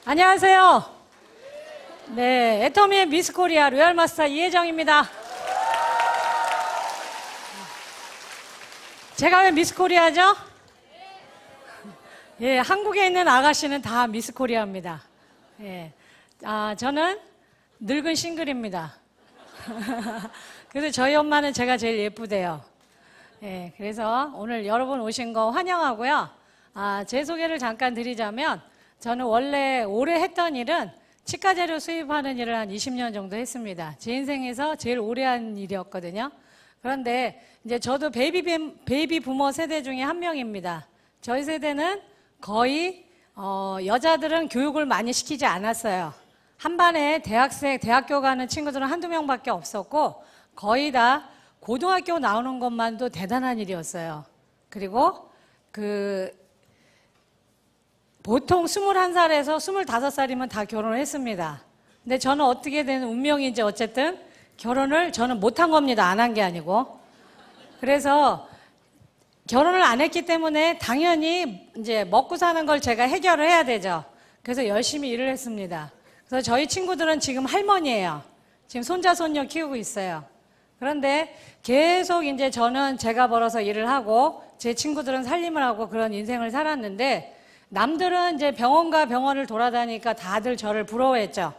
안녕하세요. 네, 애터미의 미스 코리아 로얄마스터 이혜정입니다. 제가 왜 미스 코리아죠? 예, 한국에 있는 아가씨는 다 미스 코리아입니다. 예, 저는 늙은 싱글입니다. 그래서 저희 엄마는 제가 제일 예쁘대요. 예, 그래서 오늘 여러분 오신 거 환영하고요. 제 소개를 잠깐 드리자면, 저는 원래 올해 했던 일은 치과 재료 수입하는 일을 한 20년 정도 했습니다. 제 인생에서 제일 오래 한 일이었거든요. 그런데 이제 저도 베이비 부머 세대 중에 한 명입니다. 저희 세대는 거의 여자들은 교육을 많이 시키지 않았어요. 한 반에 대학교 가는 친구들은 한두 명밖에 없었고, 거의 다 고등학교 나오는 것만도 대단한 일이었어요. 그리고 보통 21살에서 25살이면 다 결혼을 했습니다. 근데 저는 어떻게 된 운명인지 어쨌든 결혼을 저는 못한 겁니다. 안 한 게 아니고. 그래서 결혼을 안 했기 때문에 당연히 이제 먹고 사는 걸 제가 해결을 해야 되죠. 그래서 열심히 일을 했습니다. 그래서 저희 친구들은 지금 할머니예요. 지금 손자, 손녀 키우고 있어요. 그런데 계속 이제 저는 제가 벌어서 일을 하고 제 친구들은 살림을 하고 그런 인생을 살았는데, 남들은 이제 병원과 병원을 돌아다니니까 다들 저를 부러워했죠.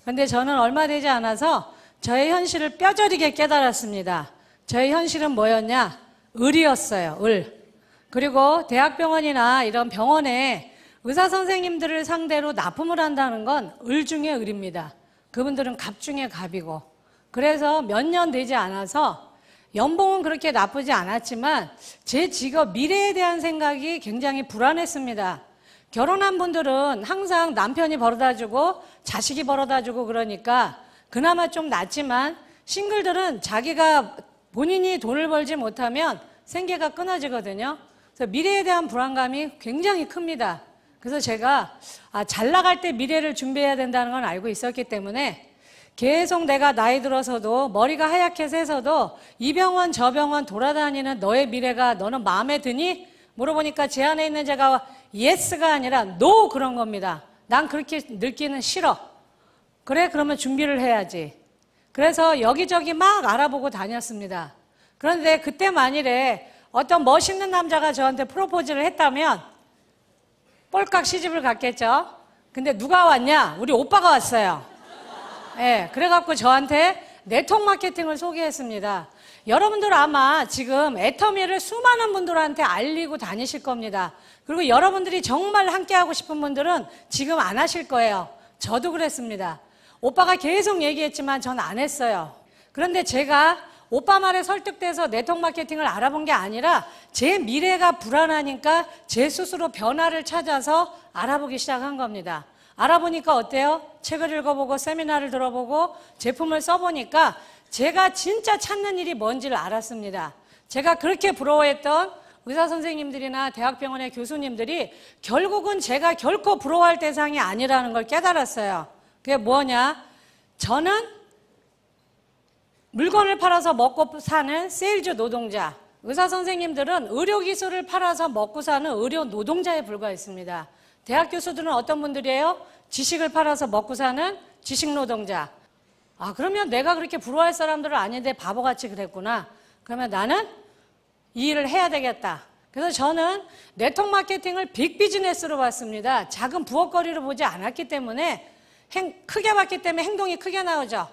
근데 저는 얼마 되지 않아서 저의 현실을 뼈저리게 깨달았습니다. 저의 현실은 뭐였냐? 을이었어요. 을. 그리고 대학병원이나 이런 병원에 의사 선생님들을 상대로 납품을 한다는 건 을 중에 을입니다. 그분들은 갑 중에 갑이고. 그래서 몇 년 되지 않아서 연봉은 그렇게 나쁘지 않았지만 제 직업 미래에 대한 생각이 굉장히 불안했습니다. 결혼한 분들은 항상 남편이 벌어다주고 자식이 벌어다주고 그러니까 그나마 좀 낫지만, 싱글들은 자기가 본인이 돈을 벌지 못하면 생계가 끊어지거든요. 그래서 미래에 대한 불안감이 굉장히 큽니다. 그래서 제가 잘 나갈 때 미래를 준비해야 된다는 건 알고 있었기 때문에 계속 내가 나이 들어서도 머리가 하얗게 새서도 이 병원 저 병원 돌아다니는 너의 미래가 너는 마음에 드니? 물어보니까 제 안에 있는 제가 예스가 아니라 노 그런 겁니다. 난 그렇게 늙기는 싫어. 그래, 그러면 준비를 해야지. 그래서 여기저기 막 알아보고 다녔습니다. 그런데 그때 만일에 어떤 멋있는 남자가 저한테 프로포즈를 했다면 꼴깍 시집을 갔겠죠. 근데 누가 왔냐? 우리 오빠가 왔어요. 예, 그래갖고 저한테 네트워크 마케팅을 소개했습니다. 여러분들 아마 지금 애터미를 수많은 분들한테 알리고 다니실 겁니다. 그리고 여러분들이 정말 함께하고 싶은 분들은 지금 안 하실 거예요. 저도 그랬습니다. 오빠가 계속 얘기했지만 전 안 했어요. 그런데 제가 오빠 말에 설득돼서 네트워크 마케팅을 알아본 게 아니라 제 미래가 불안하니까 제 스스로 변화를 찾아서 알아보기 시작한 겁니다. 알아보니까 어때요? 책을 읽어보고 세미나를 들어보고 제품을 써보니까 제가 진짜 찾는 일이 뭔지를 알았습니다. 제가 그렇게 부러워했던 의사 선생님들이나 대학병원의 교수님들이 결국은 제가 결코 부러워할 대상이 아니라는 걸 깨달았어요. 그게 뭐냐? 저는 물건을 팔아서 먹고 사는 세일즈 노동자, 의사 선생님들은 의료기술을 팔아서 먹고 사는 의료 노동자에 불과했습니다. 대학 교수들은 어떤 분들이에요? 지식을 팔아서 먹고 사는 지식노동자. 그러면 내가 그렇게 부러워할 사람들은 아닌데 바보같이 그랬구나. 그러면 나는 이 일을 해야 되겠다. 그래서 저는 네트워크 마케팅을 빅 비즈니스로 봤습니다. 작은 부엌거리로 보지 않았기 때문에 크게 봤기 때문에 행동이 크게 나오죠.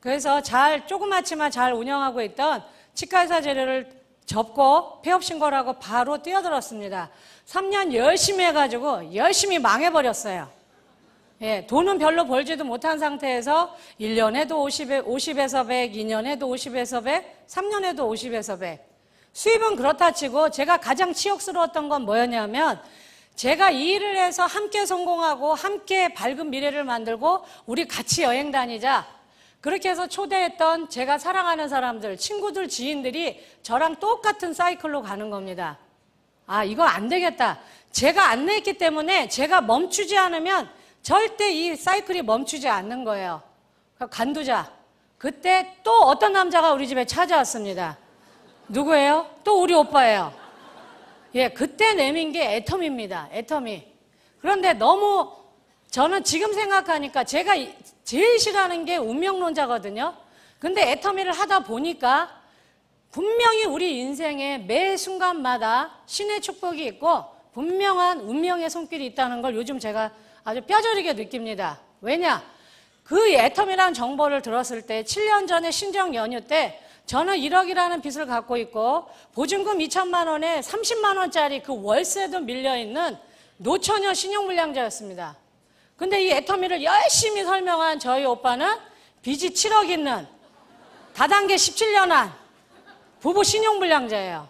그래서 조그맣지만 잘 운영하고 있던 치과의사 재료를 접고 폐업 신고를 하고 바로 뛰어들었습니다. 3년 열심히 해가지고 열심히 망해버렸어요. 예, 돈은 별로 벌지도 못한 상태에서 1년에도 50에서 100, 2년에도 50에서 100, 3년에도 50에서 100. 수입은 그렇다 치고 제가 가장 치욕스러웠던 건 뭐였냐면, 제가 이 일을 해서 함께 성공하고 함께 밝은 미래를 만들고 우리 같이 여행 다니자. 그렇게 해서 초대했던 제가 사랑하는 사람들, 친구들, 지인들이 저랑 똑같은 사이클로 가는 겁니다. 이거 안 되겠다. 제가 안 냈기 때문에 제가 멈추지 않으면 절대 이 사이클이 멈추지 않는 거예요. 간두자. 그때 또 어떤 남자가 우리 집에 찾아왔습니다. 누구예요? 또 우리 오빠예요. 예, 그때 내민 게 애터미입니다. 애터미. 그런데 너무 저는 지금 생각하니까 제가 제일 싫어하는 게 운명론자거든요. 근데 애터미를 하다 보니까 분명히 우리 인생의 매 순간마다 신의 축복이 있고 분명한 운명의 손길이 있다는 걸 요즘 제가 아주 뼈저리게 느낍니다. 왜냐? 그 애터미라는 정보를 들었을 때 7년 전에 신정 연휴 때 저는 1억이라는 빚을 갖고 있고 보증금 2천만 원에 30만 원짜리 그 월세도 밀려있는 노처녀 신용불량자였습니다. 근데 이 애터미를 열심히 설명한 저희 오빠는 빚이 7억 있는 다단계 17년 한 부부 신용불량자예요.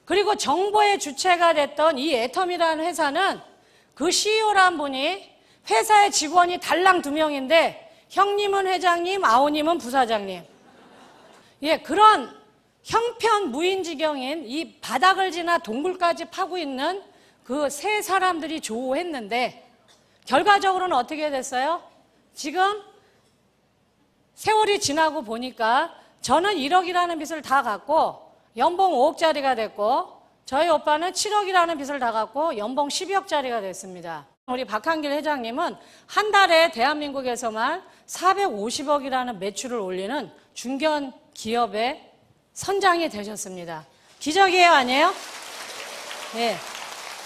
그리고 정보의 주체가 됐던 이 애터미라는 회사는 그 CEO란 분이 회사의 직원이 달랑 2명인데 형님은 회장님, 아우님은 부사장님. 예, 그런 형편무인지경인 이 바닥을 지나 동굴까지 파고 있는 그 세 사람들이 조우했는데 결과적으로는 어떻게 됐어요? 지금 세월이 지나고 보니까 저는 1억이라는 빚을 다 갚고 연봉 5억짜리가 됐고 저희 오빠는 7억이라는 빚을 다 갚고 연봉 12억짜리가 됐습니다. 우리 박한길 회장님은 한 달에 대한민국에서만 450억이라는 매출을 올리는 중견 기업의 선장이 되셨습니다. 기적이에요, 아니에요? 네,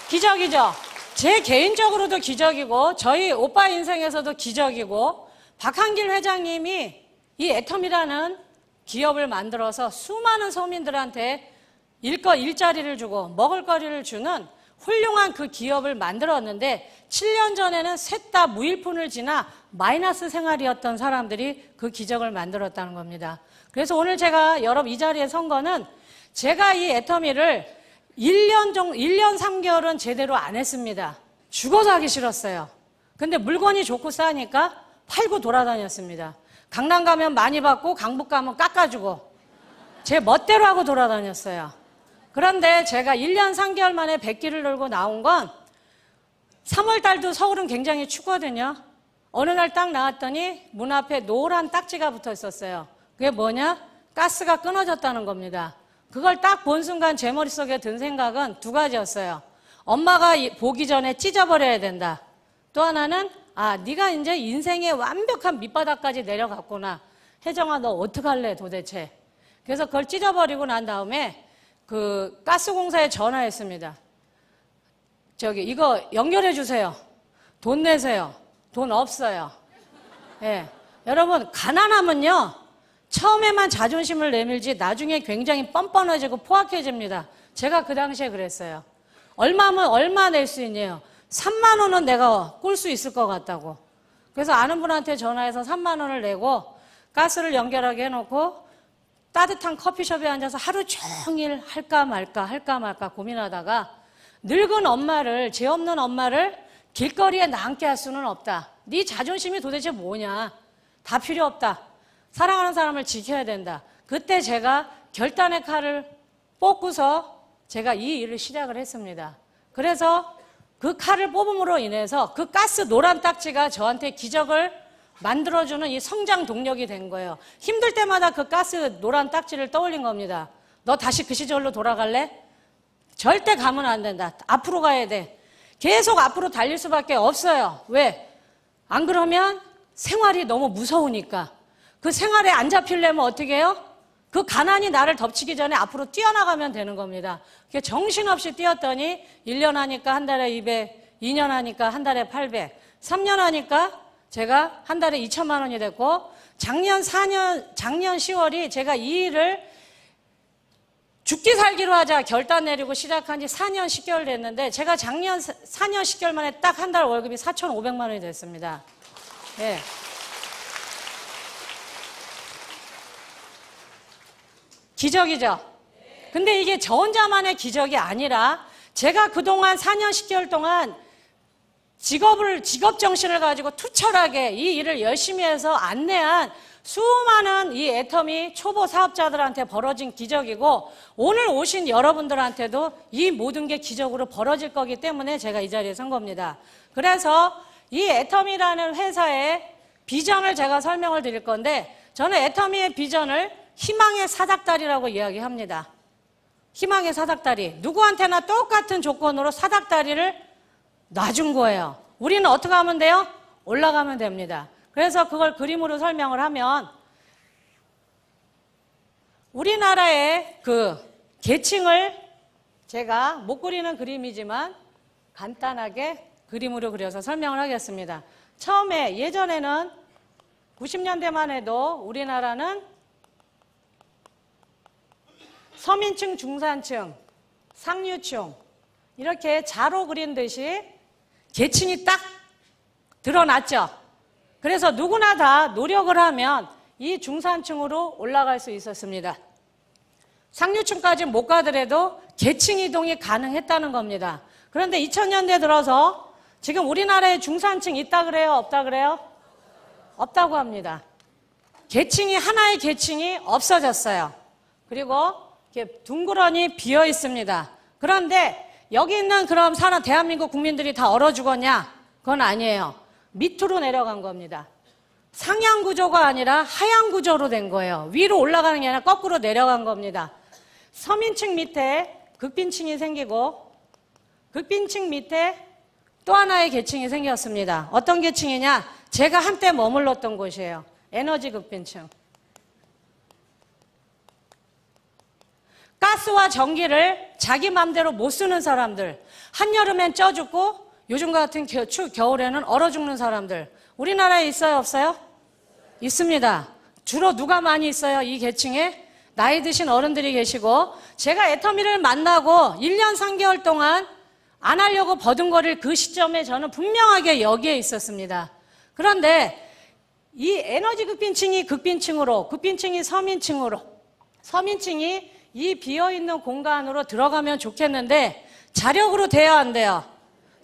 기적이죠. 제 개인적으로도 기적이고 저희 오빠 인생에서도 기적이고 박한길 회장님이 이 애텀이라는 기업을 만들어서 수많은 서민들한테 일자리를 주고 먹을거리를 주는 훌륭한 그 기업을 만들었는데 7년 전에는 셋 다 무일푼을 지나 마이너스 생활이었던 사람들이 그 기적을 만들었다는 겁니다. 그래서 오늘 제가 여러분 이 자리에 선 거는 제가 이 애터미를 1년 3개월은 제대로 안 했습니다. 죽어서 하기 싫었어요. 근데 물건이 좋고 싸니까 팔고 돌아다녔습니다. 강남 가면 많이 받고 강북 가면 깎아주고 제 멋대로 하고 돌아다녔어요. 그런데 제가 1년 3개월 만에 100기를 돌고 나온 건 3월달도 서울은 굉장히 춥거든요. 어느 날 딱 나왔더니 문 앞에 노란 딱지가 붙어 있었어요. 그게 뭐냐? 가스가 끊어졌다는 겁니다. 그걸 딱 본 순간 제 머릿속에 든 생각은 두 가지였어요. 엄마가 보기 전에 찢어버려야 된다. 또 하나는 네가 이제 인생의 완벽한 밑바닥까지 내려갔구나. 혜정아, 너 어떡할래 도대체. 그래서 그걸 찢어버리고 난 다음에 그 가스공사에 전화했습니다. 이거 연결해 주세요. 돈 내세요. 돈 없어요. 예. 여러분, 가난하면요, 처음에만 자존심을 내밀지 나중에 굉장히 뻔뻔해지고 포악해집니다. 제가 그 당시에 그랬어요. 얼마면 얼마 낼 수 있냐요? 3만 원은 내가 꿀 수 있을 것 같다고. 그래서 아는 분한테 전화해서 3만 원을 내고 가스를 연결하게 해놓고 따뜻한 커피숍에 앉아서 하루 종일 할까 말까 고민하다가 늙은 엄마를, 죄 없는 엄마를 길거리에 남게 할 수는 없다. 네 자존심이 도대체 뭐냐. 다 필요 없다. 사랑하는 사람을 지켜야 된다. 그때 제가 결단의 칼을 뽑고서 제가 이 일을 시작을 했습니다. 그래서 그 칼을 뽑음으로 인해서 그 가스 노란 딱지가 저한테 기적을 만들어주는 이 성장 동력이 된 거예요. 힘들 때마다 그 가스 노란 딱지를 떠올린 겁니다. 너 다시 그 시절로 돌아갈래? 절대 가면 안 된다. 앞으로 가야 돼. 계속 앞으로 달릴 수밖에 없어요. 왜? 안 그러면 생활이 너무 무서우니까. 그 생활에 안 잡히려면 어떻게 해요? 그 가난이 나를 덮치기 전에 앞으로 뛰어나가면 되는 겁니다. 정신없이 뛰었더니 1년 하니까 한 달에 200, 2년 하니까 한 달에 800, 3년 하니까 제가 한 달에 2천만 원이 됐고 작년 10월이 제가 이 일을 죽기 살기로 하자 결단 내리고 시작한 지 4년 10개월 됐는데 제가 작년 4년 10개월 만에 딱 한 달 월급이 4,500만 원이 됐습니다. 네. 기적이죠? 근데 이게 저 혼자만의 기적이 아니라 제가 그동안 4년 10개월 동안 직업 정신을 가지고 투철하게 이 일을 열심히 해서 안내한 수많은 이 애터미 초보 사업자들한테 벌어진 기적이고 오늘 오신 여러분들한테도 이 모든 게 기적으로 벌어질 거기 때문에 제가 이 자리에 선 겁니다. 그래서 이 애터미라는 회사의 비전을 제가 설명을 드릴 건데 저는 애터미의 비전을 희망의 사닥다리라고 이야기합니다. 희망의 사닥다리. 누구한테나 똑같은 조건으로 사닥다리를 놔준 거예요. 우리는 어떻게 하면 돼요? 올라가면 됩니다. 그래서 그걸 그림으로 설명을 하면 우리나라의 그 계층을 제가 못 그리는 그림이지만 간단하게 그림으로 그려서 설명을 하겠습니다. 처음에 예전에는 90년대만 해도 우리나라는 서민층, 중산층, 상류층 이렇게 자로 그린 듯이 계층이 딱 드러났죠. 그래서 누구나 다 노력을 하면 이 중산층으로 올라갈 수 있었습니다. 상류층까지 못 가더라도 계층 이동이 가능했다는 겁니다. 그런데 2000년대 들어서 지금 우리나라에 중산층 있다 그래요? 없다 그래요? 없다고 합니다. 계층이 하나의 계층이 없어졌어요. 그리고 이렇게 둥그러니 비어 있습니다. 그런데 여기 있는 그럼 대한민국 국민들이 다 얼어 죽었냐? 그건 아니에요. 밑으로 내려간 겁니다. 상향 구조가 아니라 하향 구조로 된 거예요. 위로 올라가는 게 아니라 거꾸로 내려간 겁니다. 서민층 밑에 극빈층이 생기고 극빈층 밑에 또 하나의 계층이 생겼습니다. 어떤 계층이냐? 제가 한때 머물렀던 곳이에요. 에너지 극빈층. 가스와 전기를 자기 맘대로 못 쓰는 사람들, 한여름엔 쪄 죽고 요즘 같은 겨울에는 얼어 죽는 사람들, 우리나라에 있어요, 없어요? 있습니다. 주로 누가 많이 있어요? 이 계층에 나이 드신 어른들이 계시고, 제가 애터미를 만나고 1년 3개월 동안 안 하려고 버둥거릴 그 시점에 저는 분명하게 여기에 있었습니다. 그런데 이 에너지 극빈층이 극빈층으로, 극빈층이 서민층으로, 서민층이 이 비어있는 공간으로 들어가면 좋겠는데 자력으로 돼야 안 돼요?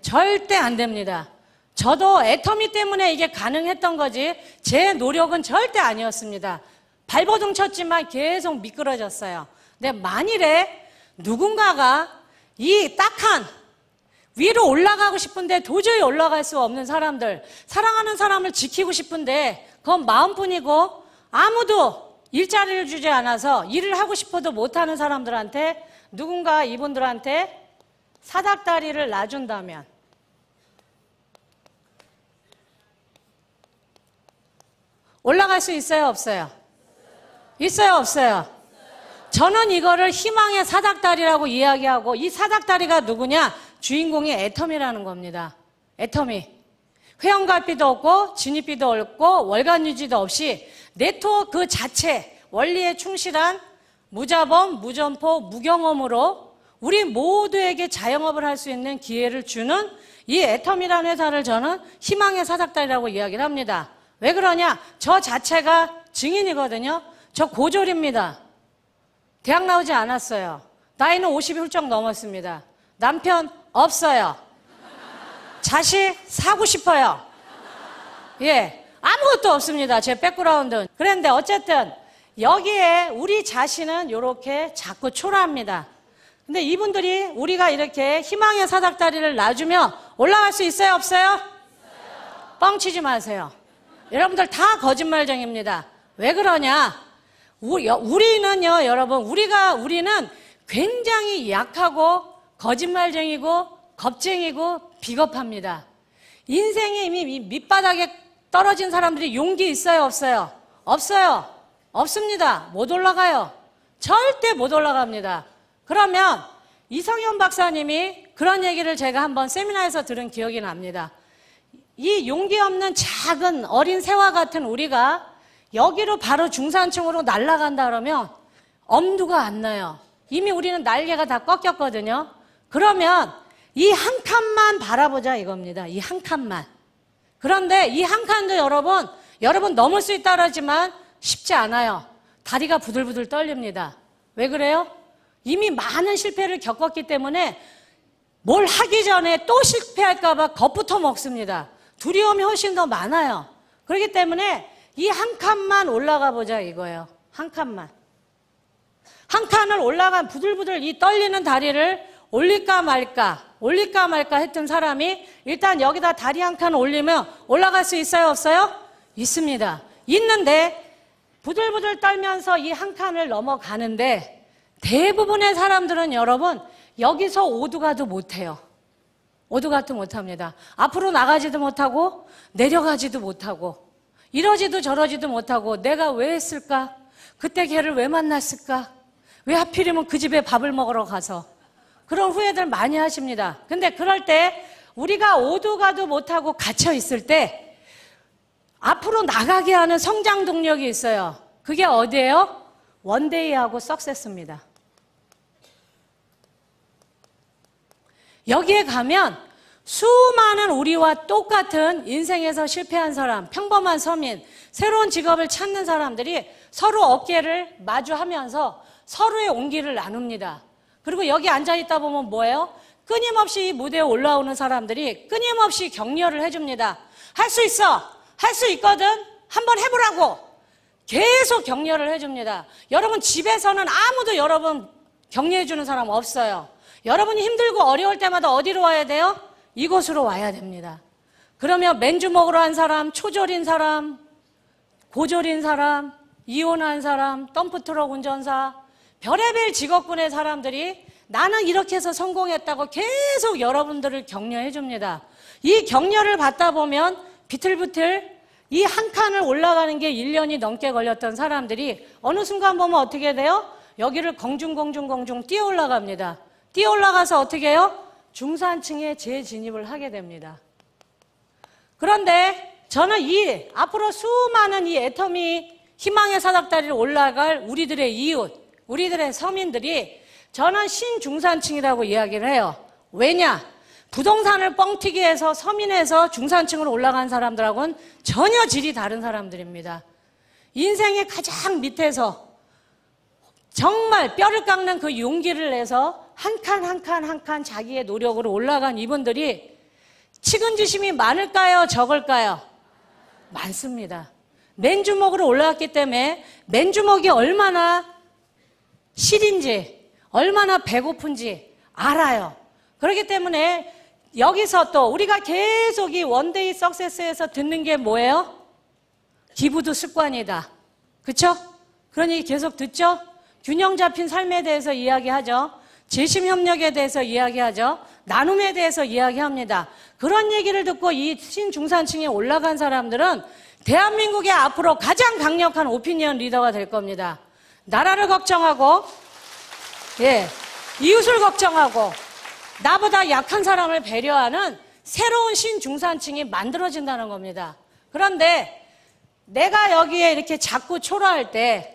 절대 안 됩니다. 저도 애터미 때문에 이게 가능했던 거지 제 노력은 절대 아니었습니다. 발버둥 쳤지만 계속 미끄러졌어요. 근데 만일에 누군가가 이 딱한 위로 올라가고 싶은데 도저히 올라갈 수 없는 사람들, 사랑하는 사람을 지키고 싶은데 그건 마음뿐이고 아무도 일자리를 주지 않아서 일을 하고 싶어도 못하는 사람들한테 누군가 이분들한테 사닥다리를 놔준다면 올라갈 수 있어요, 없어요? 있어요, 없어요? 저는 이거를 희망의 사닥다리라고 이야기하고, 이 사닥다리가 누구냐? 주인공이 애터미라는 겁니다. 애터미. 회원갈비도 없고 진입비도 없고 월간 유지도 없이 네트워크 그 자체 원리에 충실한 무자본, 무점포, 무경험으로 우리 모두에게 자영업을 할 수 있는 기회를 주는 이 애터미라는 회사를 저는 희망의 사닥다리라고 이야기를 합니다. 왜 그러냐? 저 자체가 증인이거든요. 저 고졸입니다. 대학 나오지 않았어요. 나이는 50이 훌쩍 넘었습니다. 남편 없어요. 자식 사고 싶어요. 예, 아무것도 없습니다. 제 백그라운드는. 그런데 어쨌든 여기에 우리 자신은 이렇게 자꾸 초라합니다. 근데 이분들이 우리가 이렇게 희망의 사닥다리를 놔주면 올라갈 수 있어요, 없어요? 뻥치지 마세요. 여러분들 다 거짓말쟁입니다. 왜 그러냐? 우리는요, 여러분, 우리는 굉장히 약하고 거짓말쟁이고 겁쟁이고 비겁합니다. 인생에 이미 밑바닥에 떨어진 사람들이 용기 있어요, 없어요? 없어요. 없습니다. 못 올라가요. 절대 못 올라갑니다. 그러면 이성현 박사님이 그런 얘기를 제가 한번 세미나에서 들은 기억이 납니다. 이 용기 없는 작은 어린 새와 같은 우리가 여기로 바로 중산층으로 날아간다 그러면 엄두가 안 나요. 이미 우리는 날개가 다 꺾였거든요. 그러면 이 한 칸만 바라보자 이겁니다. 이 한 칸만. 그런데 이 한 칸도 여러분 넘을 수 있다 그러지만 쉽지 않아요. 다리가 부들부들 떨립니다. 왜 그래요? 이미 많은 실패를 겪었기 때문에 뭘 하기 전에 또 실패할까 봐 겁부터 먹습니다. 두려움이 훨씬 더 많아요. 그렇기 때문에 이 한 칸만 올라가 보자 이거예요. 한 칸만. 한 칸을 올라간 부들부들 이 떨리는 다리를 올릴까 말까 했던 사람이 일단 여기다 다리 한 칸 올리면 올라갈 수 있어요, 없어요? 있습니다. 있는데 부들부들 떨면서 이 한 칸을 넘어가는데 대부분의 사람들은 여러분 여기서 오도 가도 못해요. 오두가도 못합니다. 앞으로 나가지도 못하고 내려가지도 못하고 이러지도 저러지도 못하고 내가 왜 했을까? 그때 걔를 왜 만났을까? 왜 하필이면 그 집에 밥을 먹으러 가서 그런 후회들 많이 하십니다. 근데 그럴 때 우리가 오두가도 못하고 갇혀 있을 때 앞으로 나가게 하는 성장 동력이 있어요. 그게 어디예요? 원데이하고 석세스입니다. 여기에 가면 수많은 우리와 똑같은 인생에서 실패한 사람, 평범한 서민, 새로운 직업을 찾는 사람들이 서로 어깨를 마주하면서 서로의 온기를 나눕니다. 그리고 여기 앉아있다 보면 뭐예요? 끊임없이 이 무대에 올라오는 사람들이 끊임없이 격려를 해줍니다. 할 수 있어! 할 수 있거든! 한번 해보라고! 계속 격려를 해줍니다. 여러분 집에서는 아무도 여러분 격려해주는 사람 없어요. 여러분이 힘들고 어려울 때마다 어디로 와야 돼요? 이곳으로 와야 됩니다. 그러면 맨주먹으로 한 사람, 초졸인 사람, 고졸인 사람, 이혼한 사람, 덤프트럭 운전사, 별의별 직업군의 사람들이 나는 이렇게 해서 성공했다고 계속 여러분들을 격려해 줍니다. 이 격려를 받다 보면 비틀비틀 이 한 칸을 올라가는 게 1년이 넘게 걸렸던 사람들이 어느 순간 보면 어떻게 돼요? 여기를 공중 뛰어 올라갑니다. 뛰어 올라가서 어떻게 해요? 중산층에 재진입을 하게 됩니다. 그런데 저는 이 앞으로 수많은 이 애터미 희망의 사닥다리를 올라갈 우리들의 이웃, 우리들의 서민들이 저는 신중산층이라고 이야기를 해요. 왜냐? 부동산을 뻥튀기 해서 서민에서 중산층으로 올라간 사람들하고는 전혀 질이 다른 사람들입니다. 인생의 가장 밑에서 정말 뼈를 깎는 그 용기를 내서 한 칸 자기의 노력으로 올라간 이분들이 측은지심이 많을까요? 적을까요? 많습니다. 맨주먹으로 올라왔기 때문에 맨주먹이 얼마나 실인지 얼마나 배고픈지 알아요. 그렇기 때문에 여기서 또 우리가 계속 이 원데이 석세스에서 듣는 게 뭐예요? 기부도 습관이다. 그렇죠? 그러니 계속 듣죠? 균형 잡힌 삶에 대해서 이야기하죠. 재심협력에 대해서 이야기하죠. 나눔에 대해서 이야기합니다. 그런 얘기를 듣고 이 신중산층에 올라간 사람들은 대한민국의 앞으로 가장 강력한 오피니언 리더가 될 겁니다. 나라를 걱정하고 이웃을 걱정하고 나보다 약한 사람을 배려하는 새로운 신중산층이 만들어진다는 겁니다. 그런데 내가 여기에 이렇게 자꾸 초라할 때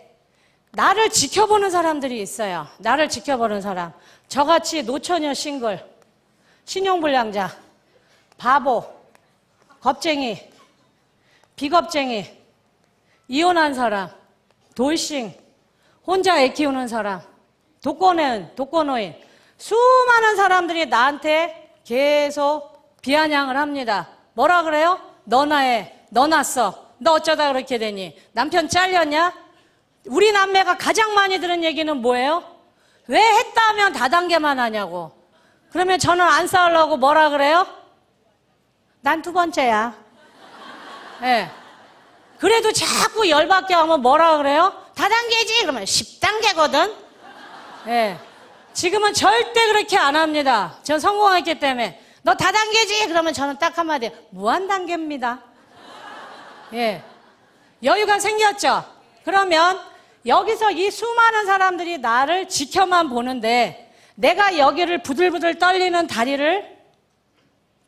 나를 지켜보는 사람들이 있어요. 나를 지켜보는 사람. 저같이 노처녀 싱글, 신용불량자, 바보, 겁쟁이, 비겁쟁이, 이혼한 사람, 돌싱, 혼자 애 키우는 사람, 독거노인, 수많은 사람들이 나한테 계속 비아냥을 합니다. 뭐라 그래요? 너나 해, 너 났어, 너 어쩌다 그렇게 되니, 남편 잘렸냐? 우리 남매가 가장 많이 들은 얘기는 뭐예요? 왜 했다면 다단계만 하냐고. 그러면 저는 안 싸우려고 뭐라 그래요? 난 두 번째야. 네. 그래도 자꾸 열받게 하면 뭐라 그래요? 다단계지? 그러면 10단계거든? 네. 지금은 절대 그렇게 안 합니다. 전 성공했기 때문에. 너 다단계지? 그러면 저는 딱 한마디, 무한단계입니다. 예. 여유가 생겼죠? 그러면 여기서 이 수많은 사람들이 나를 지켜만 보는데 내가 여기를 부들부들 떨리는 다리를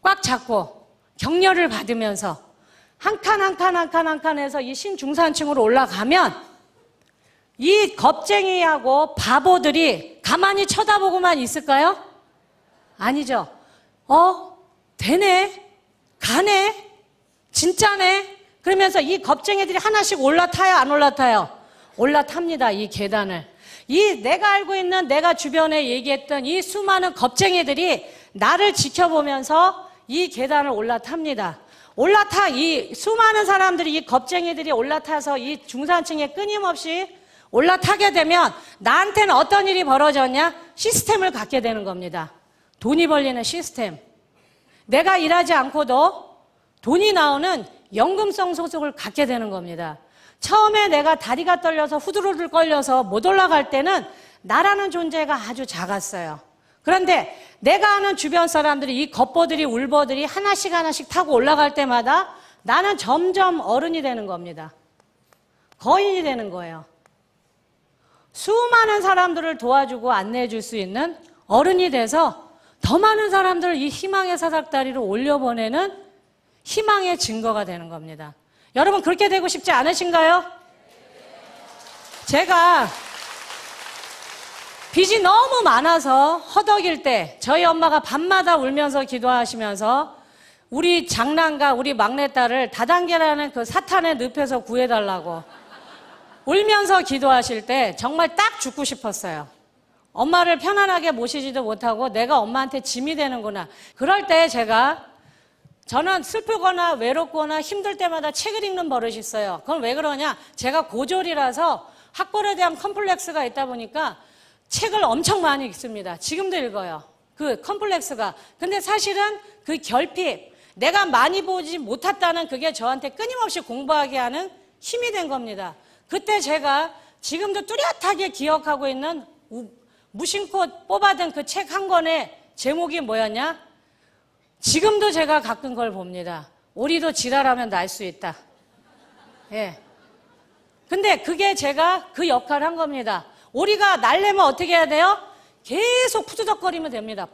꽉 잡고 격려를 받으면서 한 칸 해서 이 신중산층으로 올라가면 이 겁쟁이하고 바보들이 가만히 쳐다보고만 있을까요? 아니죠. 되네, 가네, 진짜네. 그러면서 이 겁쟁이들이 하나씩 올라타요, 안 올라타요? 올라탑니다, 이 계단을. 내가 알고 있는 내가 주변에 얘기했던 이 수많은 겁쟁이들이 나를 지켜보면서 이 계단을 올라탑니다. 이 수많은 사람들이, 이 겁쟁이들이 올라타서 이 중산층에 끊임없이 올라타게 되면 나한테는 어떤 일이 벌어졌냐? 시스템을 갖게 되는 겁니다. 돈이 벌리는 시스템. 내가 일하지 않고도 돈이 나오는 연금성 소속을 갖게 되는 겁니다. 처음에 내가 다리가 떨려서 후두루들 걸려서 못 올라갈 때는 나라는 존재가 아주 작았어요. 그런데 내가 아는 주변 사람들이 이 겉보들이 울보들이 하나씩 하나씩 타고 올라갈 때마다 나는 점점 어른이 되는 겁니다. 거인이 되는 거예요. 수많은 사람들을 도와주고 안내해 줄 수 있는 어른이 돼서 더 많은 사람들을 이 희망의 사닥다리로 올려보내는 희망의 증거가 되는 겁니다. 여러분 그렇게 되고 싶지 않으신가요? 제가 빚이 너무 많아서 허덕일 때 저희 엄마가 밤마다 울면서 기도하시면서 우리 장남과 우리 막내딸을 다단계라는 그 사탄의 늪에서 구해달라고 울면서 기도하실 때 정말 딱 죽고 싶었어요. 엄마를 편안하게 모시지도 못하고 내가 엄마한테 짐이 되는구나. 그럴 때 저는 슬프거나 외롭거나 힘들 때마다 책을 읽는 버릇이 있어요. 그건 왜 그러냐? 제가 고졸이라서 학벌에 대한 컴플렉스가 있다 보니까 책을 엄청 많이 읽습니다. 지금도 읽어요. 그 컴플렉스가. 근데 사실은 그 결핍, 내가 많이 보지 못했다는 그게 저한테 끊임없이 공부하게 하는 힘이 된 겁니다. 그때 제가 지금도 뚜렷하게 기억하고 있는 무심코 뽑아둔 그 책 한 권의 제목이 뭐였냐? 지금도 제가 가끔 그걸 봅니다. 오리도 지랄하면 날 수 있다. 예. 근데 그게 제가 그 역할을 한 겁니다. 오리가 날려면 어떻게 해야 돼요? 계속 푸드덕거리면 됩니다.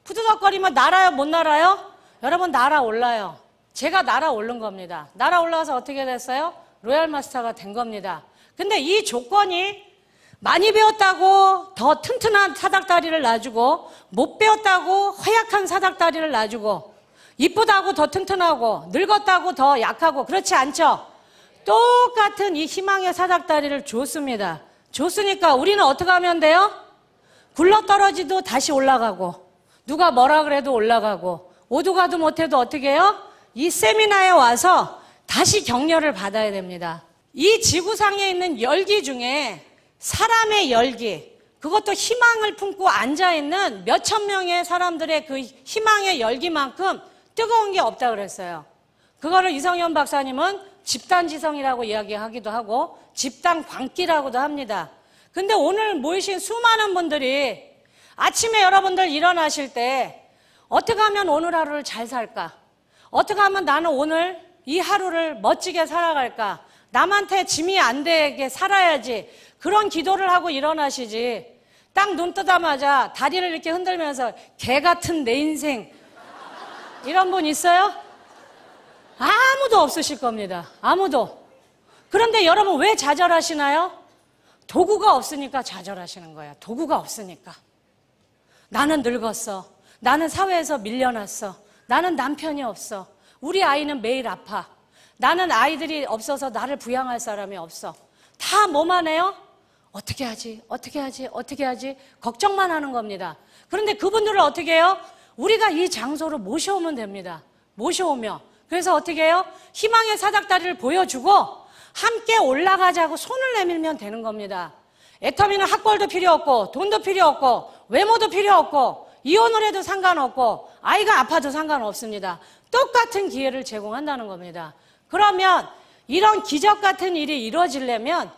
푸드덕거리면 날아요, 못 날아요? 여러분 날아올라요. 제가 날아오른 겁니다. 날아올라서 어떻게 됐어요? 로얄 마스터가 된 겁니다. 근데 이 조건이 많이 배웠다고 더 튼튼한 사닥다리를 놔주고 못 배웠다고 허약한 사닥다리를 놔주고 이쁘다고 더 튼튼하고 늙었다고 더 약하고 그렇지 않죠? 똑같은 이 희망의 사닥다리를 줬습니다. 줬으니까 우리는 어떻게 하면 돼요? 굴러떨어지도 다시 올라가고 누가 뭐라 그래도 올라가고 오두가도 못해도 어떻게 해요? 이 세미나에 와서 다시 격려를 받아야 됩니다. 이 지구상에 있는 열기 중에 사람의 열기, 그것도 희망을 품고 앉아있는 몇천 명의 사람들의 그 희망의 열기만큼 뜨거운 게 없다 그랬어요. 그거를 이성현 박사님은 집단지성이라고 이야기하기도 하고 집단광기라고도 합니다. 근데 오늘 모이신 수많은 분들이 아침에 여러분들 일어나실 때 어떻게 하면 오늘 하루를 잘 살까? 어떻게 하면 나는 오늘 이 하루를 멋지게 살아갈까? 남한테 짐이 안 되게 살아야지. 그런 기도를 하고 일어나시지. 딱 눈 뜨자마자 다리를 이렇게 흔들면서 개 같은 내 인생 이런 분 있어요? 아무도 없으실 겁니다. 아무도. 그런데 여러분 왜 좌절하시나요? 도구가 없으니까 좌절하시는 거예요. 도구가 없으니까. 나는 늙었어. 나는 사회에서 밀려났어. 나는 남편이 없어. 우리 아이는 매일 아파. 나는 아이들이 없어서 나를 부양할 사람이 없어. 다 뭐만 해요? 어떻게 하지? 어떻게 하지? 어떻게 하지? 걱정만 하는 겁니다. 그런데 그분들을 어떻게 해요? 우리가 이 장소로 모셔오면 됩니다. 모셔오며. 그래서 어떻게 해요? 희망의 사닥다리를 보여주고 함께 올라가자고 손을 내밀면 되는 겁니다. 애터미는 학벌도 필요 없고 돈도 필요 없고 외모도 필요 없고 이혼을 해도 상관없고 아이가 아파도 상관없습니다. 똑같은 기회를 제공한다는 겁니다. 그러면 이런 기적 같은 일이 이루어지려면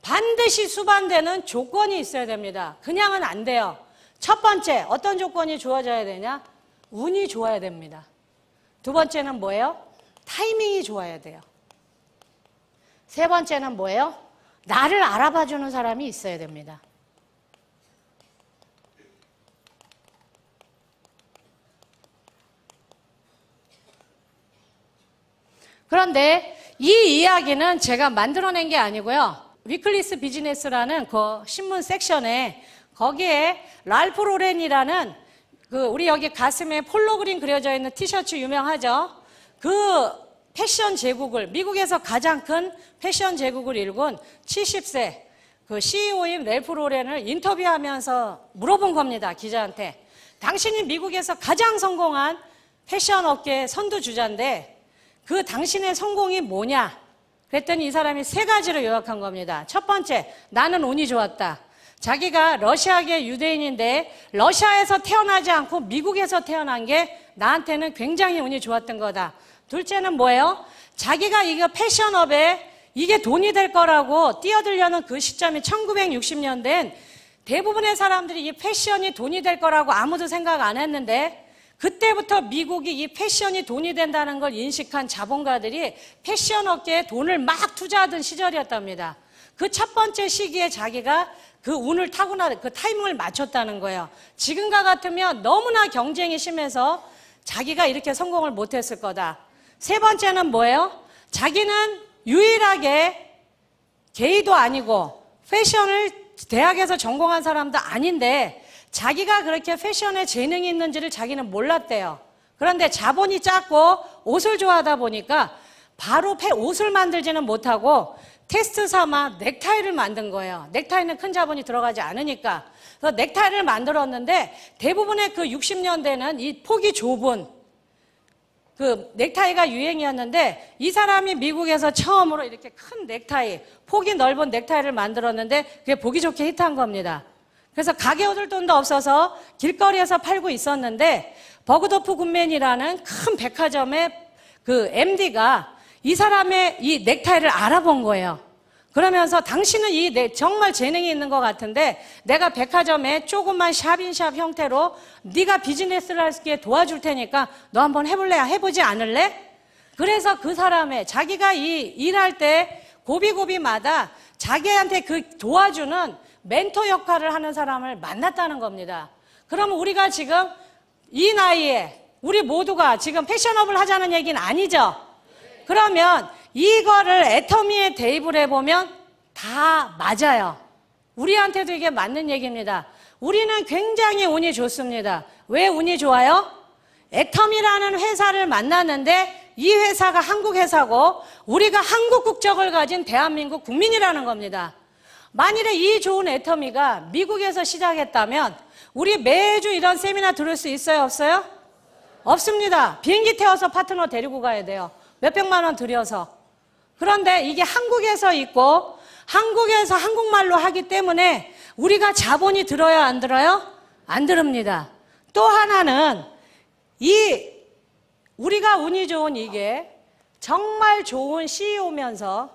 반드시 수반되는 조건이 있어야 됩니다. 그냥은 안 돼요. 첫 번째, 어떤 조건이 주어져야 되냐? 운이 좋아야 됩니다. 두 번째는 뭐예요? 타이밍이 좋아야 돼요. 세 번째는 뭐예요? 나를 알아봐주는 사람이 있어야 됩니다. 그런데 이 이야기는 제가 만들어낸 게 아니고요. 위클리스 비즈니스라는 그 신문 섹션에 거기에 랄프 로렌이라는 우리 여기 가슴에 폴로 그림 그려져 있는 티셔츠 유명하죠? 그 패션 제국을, 미국에서 가장 큰 패션 제국을 일군 70세 그 CEO인 랄프 로렌을 인터뷰하면서 물어본 겁니다, 기자한테. 당신이 미국에서 가장 성공한 패션 업계의 선두주자인데 그 당신의 성공이 뭐냐? 그랬더니 이 사람이 세 가지로 요약한 겁니다. 첫 번째, 나는 운이 좋았다. 자기가 러시아계 유대인인데 러시아에서 태어나지 않고 미국에서 태어난 게 나한테는 굉장히 운이 좋았던 거다. 둘째는 뭐예요? 자기가 이거 패션업에 이게 돈이 될 거라고 뛰어들려는 그 시점이 1960년대엔 대부분의 사람들이 이 패션이 돈이 될 거라고 아무도 생각 안 했는데 그때부터 미국이 이 패션이 돈이 된다는 걸 인식한 자본가들이 패션 업계에 돈을 막 투자하던 시절이었답니다. 그 첫 번째 시기에 자기가 그 운을 타고나 그 타이밍을 맞췄다는 거예요. 지금과 같으면 너무나 경쟁이 심해서 자기가 이렇게 성공을 못했을 거다. 세 번째는 뭐예요? 자기는 유일하게 게이도 아니고 패션을 대학에서 전공한 사람도 아닌데 자기가 그렇게 패션에 재능이 있는지를 자기는 몰랐대요. 그런데 자본이 작고 옷을 좋아하다 보니까 바로 옷을 만들지는 못하고 테스트 삼아 넥타이를 만든 거예요. 넥타이는 큰 자본이 들어가지 않으니까. 그래서 넥타이를 만들었는데 대부분의 그 60년대는 이 폭이 좁은 그 넥타이가 유행이었는데 이 사람이 미국에서 처음으로 이렇게 큰 넥타이, 폭이 넓은 넥타이를 만들었는데 그게 보기 좋게 히트한 겁니다. 그래서 가게 얻을 돈도 없어서 길거리에서 팔고 있었는데 버그도프 굿맨이라는 큰 백화점의 그 MD가 이 사람의 이 넥타이를 알아본 거예요. 그러면서 당신은 정말 재능이 있는 것 같은데 내가 백화점에 조그만 샵인샵 형태로 네가 비즈니스를 할 수 있게 도와줄 테니까 너 한번 해볼래? 해보지 않을래? 그래서 그 사람의 자기가 이 일할 때 고비고비마다 자기한테 그 도와주는 멘토 역할을 하는 사람을 만났다는 겁니다. 그러면 우리가 지금 이 나이에 우리 모두가 지금 패션업을 하자는 얘기는 아니죠? 그러면 이거를 애터미에 대입을 해보면 다 맞아요. 우리한테도 이게 맞는 얘기입니다. 우리는 굉장히 운이 좋습니다. 왜 운이 좋아요? 애터미라는 회사를 만났는데 이 회사가 한국 회사고 우리가 한국 국적을 가진 대한민국 국민이라는 겁니다. 만일에 이 좋은 애터미가 미국에서 시작했다면 우리 매주 이런 세미나 들을 수 있어요? 없어요? 없습니다. 비행기 태워서 파트너 데리고 가야 돼요. 몇백만 원 들여서. 그런데 이게 한국에서 있고 한국에서 한국말로 하기 때문에 우리가 자본이 들어요? 안 들어요? 안 들읍니다. 또 하나는 우리가 운이 좋은 이게 정말 좋은 CEO면서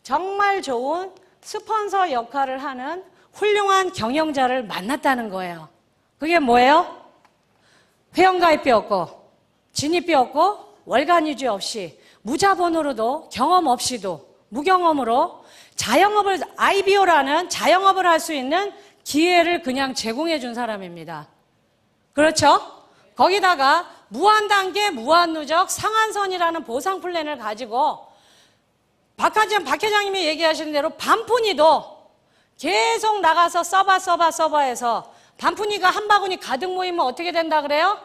정말 좋은 스폰서 역할을 하는 훌륭한 경영자를 만났다는 거예요. 그게 뭐예요? 회원가입비 없고 진입비 없고 월간유지 없이 무자본으로도 경험 없이도 무경험으로 자영업을 IBO라는 자영업을 할 수 있는 기회를 그냥 제공해 준 사람입니다. 그렇죠? 거기다가 무한단계 무한누적 상한선이라는 보상 플랜을 가지고 박 회장님이 얘기하시는 대로 반푼이도 계속 나가서 서버 해서 반푼이가 한 바구니 가득 모이면 어떻게 된다 그래요?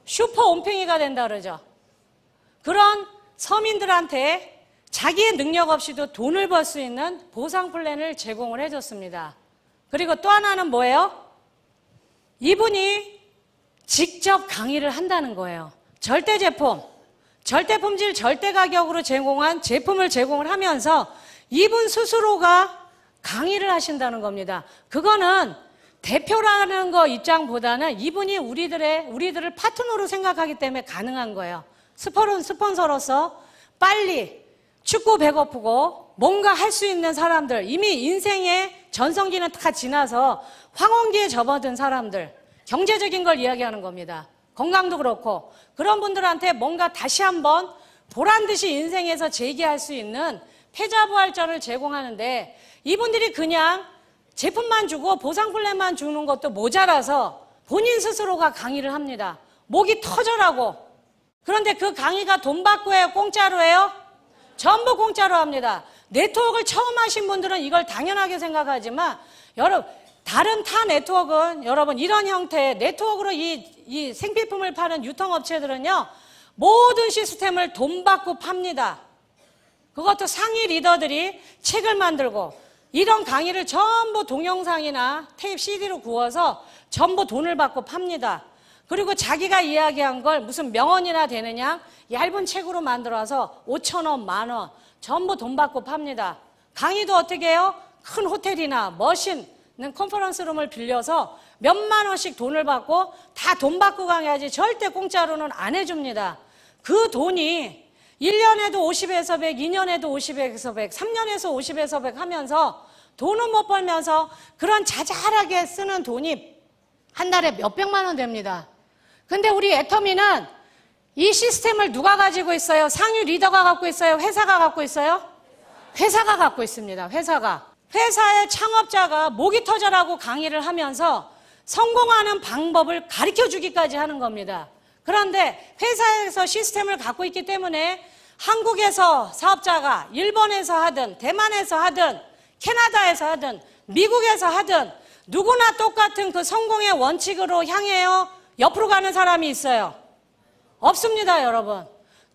슈퍼 온팽이가 된다 그러죠. 그런 서민들한테 자기의 능력 없이도 돈을 벌 수 있는 보상 플랜을 제공을 해줬습니다. 그리고 또 하나는 뭐예요? 이분이 직접 강의를 한다는 거예요. 절대 제품, 절대 품질, 절대 가격으로 제공한 제품을 제공을 하면서 이분 스스로가 강의를 하신다는 겁니다. 그거는 대표라는 거 입장보다는 이분이 우리들을 파트너로 생각하기 때문에 가능한 거예요. 스폰서로서 빨리 춥고 배고프고 뭔가 할 수 있는 사람들, 이미 인생의 전성기는 다 지나서 황혼기에 접어든 사람들, 경제적인 걸 이야기하는 겁니다. 건강도 그렇고 그런 분들한테 뭔가 다시 한번 보란듯이 인생에서 재기할 수 있는 패자부활전을 제공하는데 이분들이 그냥 제품만 주고 보상 플랜만 주는 것도 모자라서 본인 스스로가 강의를 합니다. 목이 터져라고. 그런데 그 강의가 돈 받고 해요? 공짜로 해요? 전부 공짜로 합니다. 네트워크를 처음 하신 분들은 이걸 당연하게 생각하지만 다른 타 네트워크는 여러분 이런 형태의 네트워크로 이 생필품을 파는 유통업체들은요 모든 시스템을 돈 받고 팝니다. 그것도 상위 리더들이 책을 만들고 이런 강의를 전부 동영상이나 테이프 CD로 구워서 전부 돈을 받고 팝니다. 그리고 자기가 이야기한 걸 무슨 명언이나 되느냐 얇은 책으로 만들어서 5,000원, 10,000원 전부 돈 받고 팝니다. 강의도 어떻게 해요? 큰 호텔이나 멋있는 컨퍼런스룸을 빌려서 몇만 원씩 돈을 받고 다 돈 받고 강의하지 절대 공짜로는 안 해줍니다. 그 돈이 1년에도 50에서 100, 2년에도 50에서 100, 3년에서 50에서 100 하면서 돈은 못 벌면서 그런 자잘하게 쓰는 돈이 한 달에 몇백만 원 됩니다. 근데 우리 애터미는 이 시스템을 누가 가지고 있어요? 상위 리더가 갖고 있어요? 회사가 갖고 있어요? 회사가 갖고 있습니다. 회사의 창업자가 목이 터져라고 강의를 하면서 성공하는 방법을 가르쳐 주기까지 하는 겁니다. 그런데 회사에서 시스템을 갖고 있기 때문에 한국에서 사업자가 일본에서 하든 대만에서 하든 캐나다에서 하든 미국에서 하든 누구나 똑같은 그 성공의 원칙으로 향해요? 옆으로 가는 사람이 있어요? 없습니다, 여러분.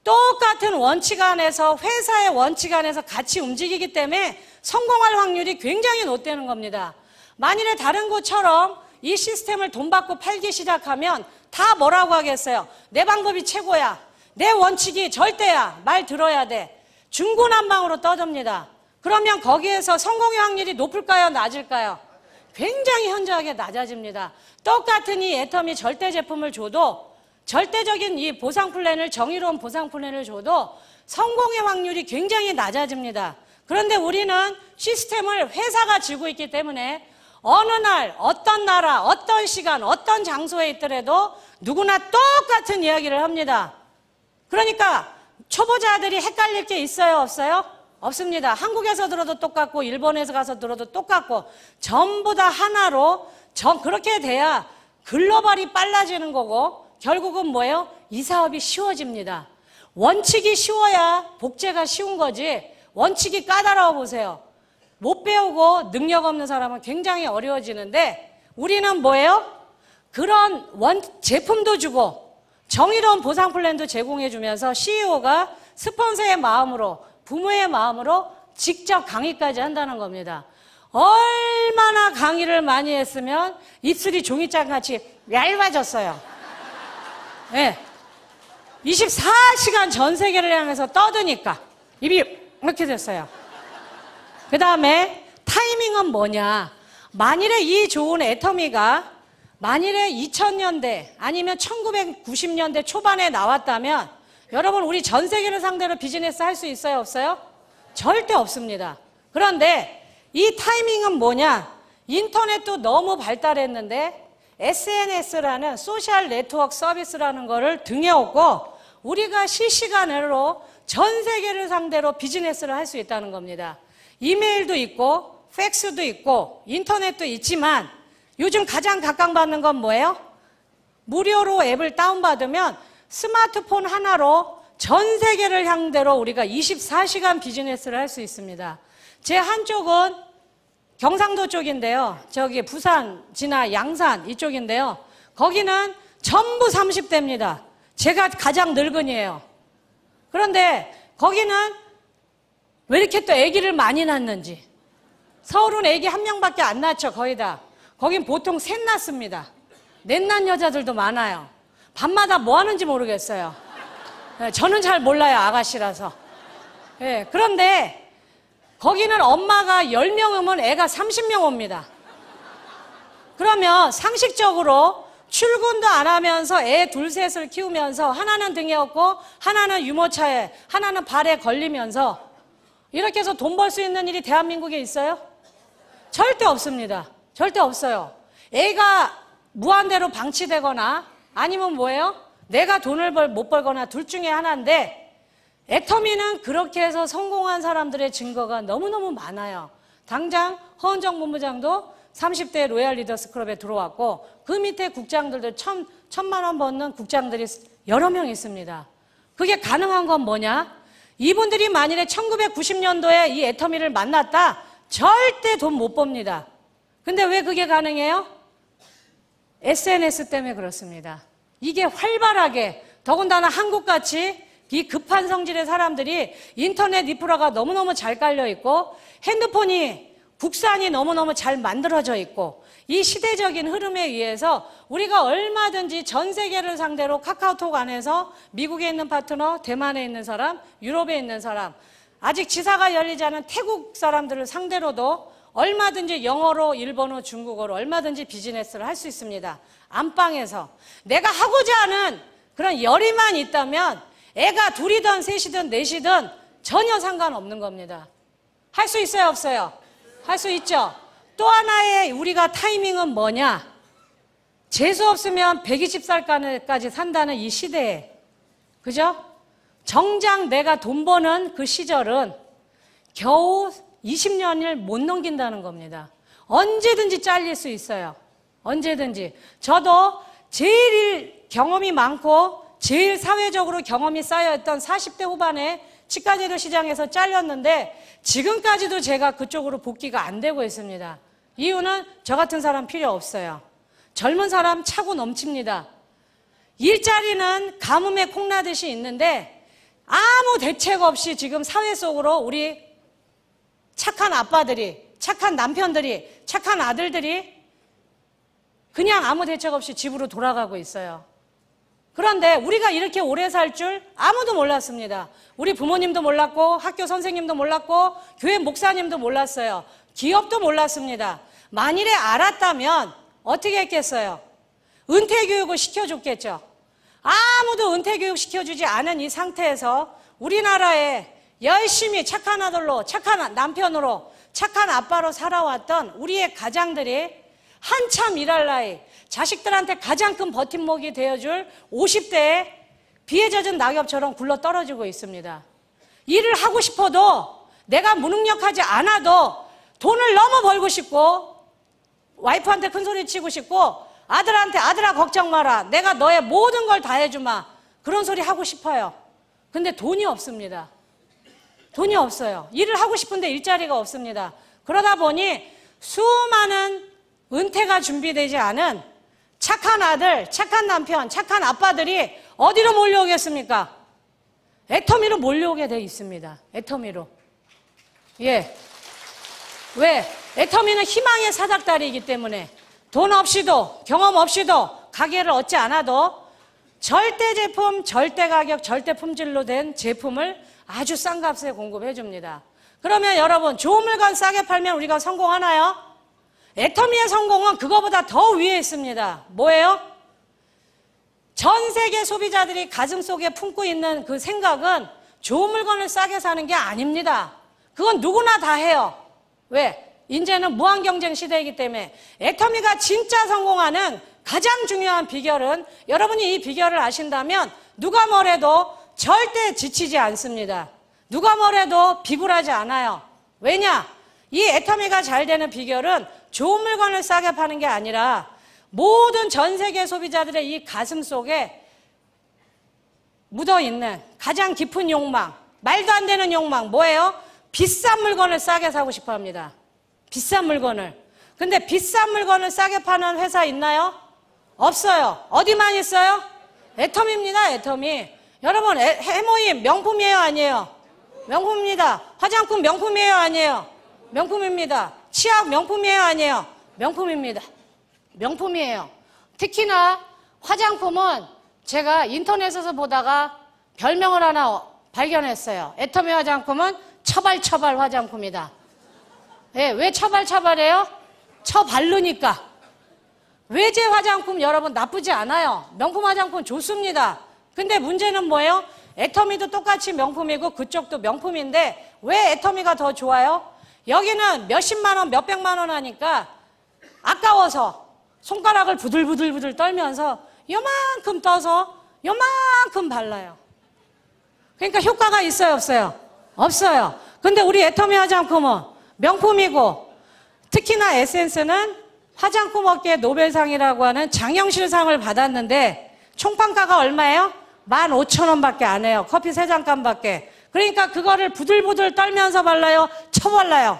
똑같은 원칙 안에서, 회사의 원칙 안에서 같이 움직이기 때문에 성공할 확률이 굉장히 높다는 겁니다. 만일에 다른 곳처럼 이 시스템을 돈 받고 팔기 시작하면 다 뭐라고 하겠어요? 내 방법이 최고야. 내 원칙이 절대야. 말 들어야 돼. 중구난방으로 떠듭니다. 그러면 거기에서 성공의 확률이 높을까요? 낮을까요? 굉장히 현저하게 낮아집니다. 똑같은 이 애터미 절대 제품을 줘도, 절대적인 이 보상 플랜을, 정의로운 보상 플랜을 줘도 성공의 확률이 굉장히 낮아집니다. 그런데 우리는 시스템을 회사가 쥐고 있기 때문에 어느 날, 어떤 나라, 어떤 시간, 어떤 장소에 있더라도 누구나 똑같은 이야기를 합니다. 그러니까 초보자들이 헷갈릴 게 있어요, 없어요? 없습니다. 한국에서 들어도 똑같고 일본에서 가서 들어도 똑같고 전부 다 하나로 그렇게 돼야 글로벌이 빨라지는 거고 결국은 뭐예요? 이 사업이 쉬워집니다. 원칙이 쉬워야 복제가 쉬운 거지 원칙이 까다로워 보세요. 못 배우고 능력 없는 사람은 굉장히 어려워지는데 우리는 뭐예요? 그런 제품도 주고 정의로운 보상 플랜도 제공해 주면서 CEO가 스폰서의 마음으로, 부모의 마음으로 직접 강의까지 한다는 겁니다. 얼마나 강의를 많이 했으면 입술이 종이장같이 얇아졌어요. 네. 24시간 전 세계를 향해서 떠드니까 입이 이렇게 됐어요. 그 다음에 타이밍은 뭐냐? 만일에 이 좋은 애터미가 만일에 2000년대 아니면 1990년대 초반에 나왔다면 여러분 우리 전 세계를 상대로 비즈니스 할 수 있어요? 없어요? 절대 없습니다. 그런데 이 타이밍은 뭐냐? 인터넷도 너무 발달했는데 SNS라는 소셜 네트워크 서비스라는 거를 등에 업고 우리가 실시간으로 전 세계를 상대로 비즈니스를 할 수 있다는 겁니다. 이메일도 있고 팩스도 있고 인터넷도 있지만 요즘 가장 각광받는 건 뭐예요? 무료로 앱을 다운받으면 스마트폰 하나로 전 세계를 상대로 우리가 24시간 비즈니스를 할 수 있습니다. 제 한쪽은 경상도 쪽인데요. 저기 부산, 진화, 양산 이쪽인데요. 거기는 전부 30대입니다. 제가 가장 늙은이에요. 그런데 거기는 왜 이렇게 또 아기를 많이 낳는지. 서울은 아기 한 명밖에 안 낳죠, 거의 다. 거긴 보통 셋 낳습니다. 넷 낳은 여자들도 많아요. 밤마다 뭐 하는지 모르겠어요. 저는 잘 몰라요, 아가씨라서. 네, 그런데 거기는 엄마가 10명 오면 애가 30명 옵니다. 그러면 상식적으로 출근도 안 하면서 애 둘 셋을 키우면서 하나는 등에 업고 하나는 유모차에 하나는 발에 걸리면서 이렇게 해서 돈 벌 수 있는 일이 대한민국에 있어요? 절대 없습니다. 절대 없어요. 애가 무한대로 방치되거나 아니면 뭐예요? 내가 돈을 못 벌거나 둘 중에 하나인데 애터미는 그렇게 해서 성공한 사람들의 증거가 너무너무 많아요. 당장 허은정 본부장도 30대 로얄 리더스 클럽에 들어왔고 그 밑에 국장들도 1,000만 원 버는 국장들이 여러 명 있습니다. 그게 가능한 건 뭐냐? 이분들이 만일에 1990년도에 이 애터미를 만났다 절대 돈 못 법니다. 근데 왜 그게 가능해요? SNS 때문에 그렇습니다. 이게 활발하게 더군다나 한국같이 이 급한 성질의 사람들이 인터넷 인프라가 너무너무 잘 깔려 있고 핸드폰이 국산이 너무너무 잘 만들어져 있고 이 시대적인 흐름에 의해서 우리가 얼마든지 전 세계를 상대로 카카오톡 안에서 미국에 있는 파트너, 대만에 있는 사람, 유럽에 있는 사람, 아직 지사가 열리지 않은 태국 사람들을 상대로도 얼마든지 영어로, 일본어, 중국어로 얼마든지 비즈니스를 할 수 있습니다. 안방에서. 내가 하고자 하는 그런 열의만 있다면 애가 둘이든 셋이든 넷이든 전혀 상관없는 겁니다. 할 수 있어요, 없어요? 할 수 있죠. 또 하나의 우리가 타이밍은 뭐냐? 재수 없으면 120살까지 산다는 이 시대에, 그죠? 정작 내가 돈 버는 그 시절은 겨우 20년을 못 넘긴다는 겁니다. 언제든지 잘릴 수 있어요. 언제든지. 저도 제일 경험이 많고 제일 사회적으로 경험이 쌓여있던 40대 후반에 치과제도 시장에서 잘렸는데 지금까지도 제가 그쪽으로 복귀가 안 되고 있습니다. 이유는 저 같은 사람 필요 없어요. 젊은 사람 차고 넘칩니다. 일자리는 가뭄에 콩나듯이 있는데 아무 대책 없이 지금 사회 속으로 우리 착한 아빠들이, 착한 남편들이, 착한 아들들이 그냥 아무 대책 없이 집으로 돌아가고 있어요. 그런데 우리가 이렇게 오래 살 줄 아무도 몰랐습니다. 우리 부모님도 몰랐고 학교 선생님도 몰랐고 교회 목사님도 몰랐어요. 기업도 몰랐습니다. 만일에 알았다면 어떻게 했겠어요? 은퇴교육을 시켜줬겠죠. 아무도 은퇴교육 시켜주지 않은 이 상태에서 우리나라에 열심히 착한 아들로, 착한 남편으로, 착한 아빠로 살아왔던 우리의 가장들이 한참 일할 나이, 자식들한테 가장 큰 버팀목이 되어줄 50대에 비에 젖은 낙엽처럼 굴러 떨어지고 있습니다. 일을 하고 싶어도 내가 무능력하지 않아도 돈을 너무 벌고 싶고 와이프한테 큰 소리 치고 싶고 아들한테 아들아 걱정 마라. 내가 너의 모든 걸 다 해주마. 그런 소리 하고 싶어요. 근데 돈이 없습니다. 돈이 없어요. 일을 하고 싶은데 일자리가 없습니다. 그러다 보니 수많은 은퇴가 준비되지 않은 착한 아들, 착한 남편, 착한 아빠들이 어디로 몰려오겠습니까? 애터미로 몰려오게 돼 있습니다. 애터미로. 예. 왜? 애터미는 희망의 사닥다리이기 때문에 돈 없이도 경험 없이도 가게를 얻지 않아도 절대 제품, 절대 가격, 절대 품질로 된 제품을 아주 싼 값에 공급해 줍니다. 그러면 여러분 좋은 물건 싸게 팔면 우리가 성공하나요? 애터미의 성공은 그거보다 더 위에 있습니다. 뭐예요? 전 세계 소비자들이 가슴속에 품고 있는 그 생각은 좋은 물건을 싸게 사는 게 아닙니다. 그건 누구나 다 해요. 왜? 이제는 무한경쟁 시대이기 때문에 애터미가 진짜 성공하는 가장 중요한 비결은 여러분이 이 비결을 아신다면 누가 뭐래도 절대 지치지 않습니다. 누가 뭐래도 비굴하지 않아요. 왜냐? 이 애터미가 잘 되는 비결은 좋은 물건을 싸게 파는 게 아니라 모든 전 세계 소비자들의 이 가슴 속에 묻어있는 가장 깊은 욕망, 말도 안 되는 욕망, 뭐예요? 비싼 물건을 싸게 사고 싶어 합니다. 비싼 물건을. 근데 비싼 물건을 싸게 파는 회사 있나요? 없어요. 어디만 있어요? 애터미입니다. 애터미. 여러분 해모임 명품이에요? 아니에요? 명품입니다. 화장품 명품이에요? 아니에요? 명품입니다. 치약 명품이에요? 아니에요? 명품입니다. 명품이에요. 특히나 화장품은 제가 인터넷에서 보다가 별명을 하나 발견했어요. 애터미 화장품은 처발처발 화장품이다. 네, 왜 처발처발해요? 처바르니까. 외제 화장품 여러분 나쁘지 않아요. 명품 화장품 좋습니다. 근데 문제는 뭐예요? 애터미도 똑같이 명품이고 그쪽도 명품인데 왜 애터미가 더 좋아요? 여기는 몇십만 원, 몇백만 원 하니까 아까워서 손가락을 부들부들 떨면서 요만큼 떠서 요만큼 발라요. 그러니까 효과가 있어요, 없어요? 없어요. 근데 우리 애터미 화장품은 명품이고 특히나 에센스는 화장품 업계 노벨상이라고 하는 장영실상을 받았는데 총판가가 얼마예요? 15,000원밖에 안 해요. 커피 3잔값밖에. 그러니까 그거를 부들부들 떨면서 발라요? 쳐발라요?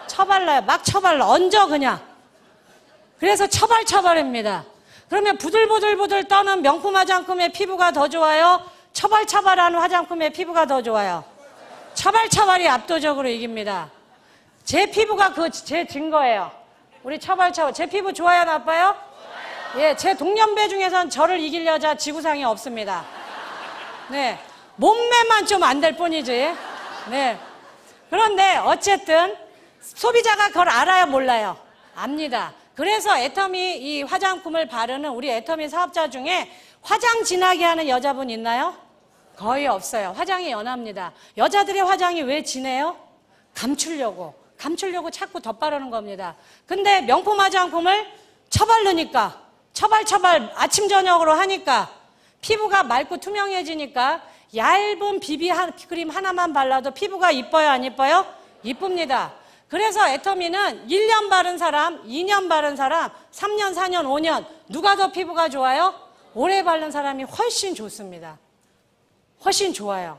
쳐발라요. 막 쳐발라. 얹어 그냥. 그래서 처발처발입니다. 그러면 부들부들 떠는 명품 화장품의 피부가 더 좋아요? 처발처발하는 화장품의 피부가 더 좋아요? 처발처발이 압도적으로 이깁니다. 제 피부가 제 증거예요. 우리 처발처발. 제 피부 좋아요, 나빠요? 예, 제 동년배 중에선 저를 이길 여자 지구상에 없습니다. 네. 몸매만 좀 안 될 뿐이지. 네. 그런데 어쨌든 소비자가 그걸 알아요, 몰라요? 압니다. 그래서 애터미 이 화장품을 바르는 우리 애터미 사업자 중에 화장 진하게 하는 여자분 있나요? 거의 없어요. 화장이 연합니다. 여자들의 화장이 왜 진해요? 감추려고. 감추려고 자꾸 덧바르는 겁니다. 근데 명품 화장품을 처바르니까 처발 아침 저녁으로 하니까 피부가 맑고 투명해지니까 얇은 비비크림 하나만 발라도 피부가 이뻐요, 안 이뻐요? 이쁩니다. 그래서 애터미는 1년 바른 사람, 2년 바른 사람, 3년, 4년, 5년 누가 더 피부가 좋아요? 오래 바른 사람이 훨씬 좋습니다. 훨씬 좋아요.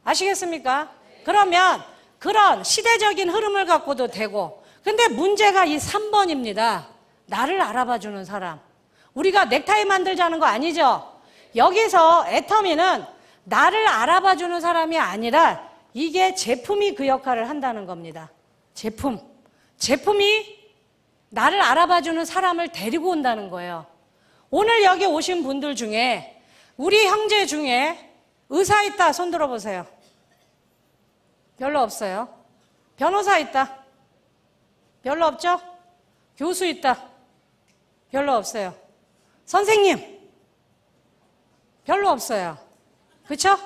아시겠습니까? 그러면 그런 시대적인 흐름을 갖고도 되고, 근데 문제가 이 3번입니다. 나를 알아봐주는 사람. 우리가 넥타이 만들자는 거 아니죠? 여기서 애터미는 나를 알아봐주는 사람이 아니라 이게 제품이 그 역할을 한다는 겁니다. 제품이 나를 알아봐주는 사람을 데리고 온다는 거예요. 오늘 여기 오신 분들 중에 우리 형제 중에 의사 있다, 손 들어보세요. 별로 없어요. 변호사 있다. 별로 없죠? 교수 있다. 별로 없어요. 선생님 별로 없어요. 그렇죠?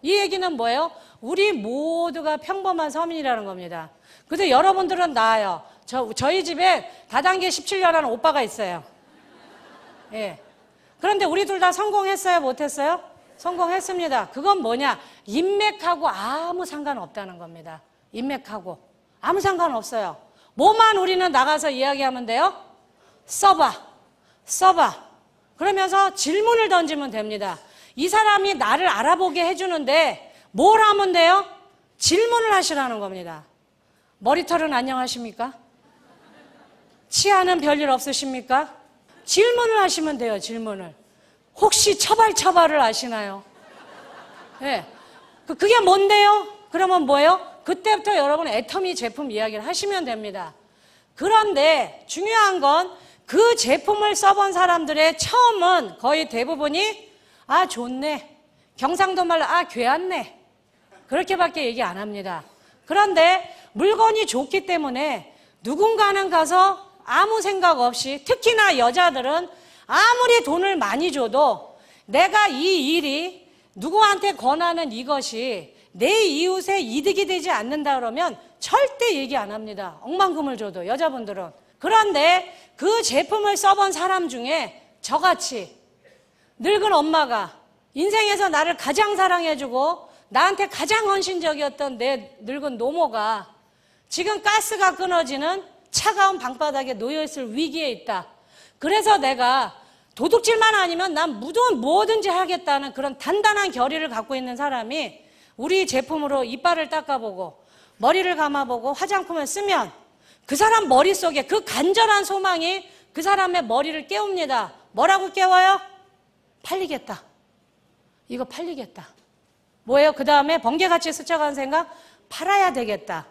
이 얘기는 뭐예요? 우리 모두가 평범한 서민이라는 겁니다. 근데 여러분들은 나아요. 저희 집에 다단계 17년 하는 오빠가 있어요. 예. 그런데 우리 둘 다 성공했어요? 못했어요? 성공했습니다. 그건 뭐냐? 인맥하고 아무 상관없다는 겁니다. 인맥하고 아무 상관없어요. 뭐만 우리는 나가서 이야기하면 돼요? 써봐. 그러면서 질문을 던지면 됩니다. 이 사람이 나를 알아보게 해주는데 뭘 하면 돼요? 질문을 하시라는 겁니다. 머리털은 안녕하십니까? 치아는 별일 없으십니까? 질문을 하시면 돼요. 질문을. 혹시 처발을 아시나요? 네. 그게 뭔데요? 그러면 뭐예요? 그때부터 여러분 애터미 제품 이야기를 하시면 됩니다. 그런데 중요한 건 그 제품을 써본 사람들의 처음은 거의 대부분이 아 좋네, 경상도 말로 아 괴았네, 그렇게밖에 얘기 안 합니다. 그런데 물건이 좋기 때문에 누군가는 가서 아무 생각 없이, 특히나 여자들은 아무리 돈을 많이 줘도 내가 이 일이 누구한테 권하는 이것이 내 이웃의 이득이 되지 않는다 그러면 절대 얘기 안 합니다. 억만금을 줘도 여자분들은. 그런데 그 제품을 써본 사람 중에 저같이 늙은 엄마가 인생에서 나를 가장 사랑해주고 나한테 가장 헌신적이었던 내 늙은 노모가 지금 가스가 끊어지는 차가운 방바닥에 놓여있을 위기에 있다. 그래서 내가 도둑질만 아니면 난 뭐든지 하겠다는 그런 단단한 결의를 갖고 있는 사람이 우리 제품으로 이빨을 닦아보고 머리를 감아보고 화장품을 쓰면 그 사람 머릿속에 그 간절한 소망이 그 사람의 머리를 깨웁니다. 뭐라고 깨워요? 팔리겠다. 이거 팔리겠다. 뭐예요? 그 다음에 번개같이 스쳐간 생각? 팔아야 되겠다.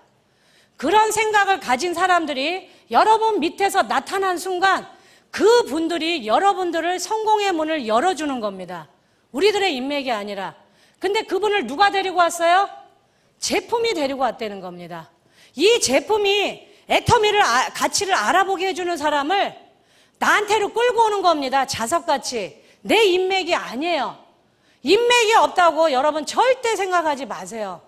그런 생각을 가진 사람들이 여러분 밑에서 나타난 순간 그분들이 여러분들을 성공의 문을 열어주는 겁니다. 우리들의 인맥이 아니라. 근데 그분을 누가 데리고 왔어요? 제품이 데리고 왔다는 겁니다. 이 제품이 애터미를 가치를 알아보게 해주는 사람을 나한테로 끌고 오는 겁니다. 자석같이. 내 인맥이 아니에요. 인맥이 없다고 여러분 절대 생각하지 마세요.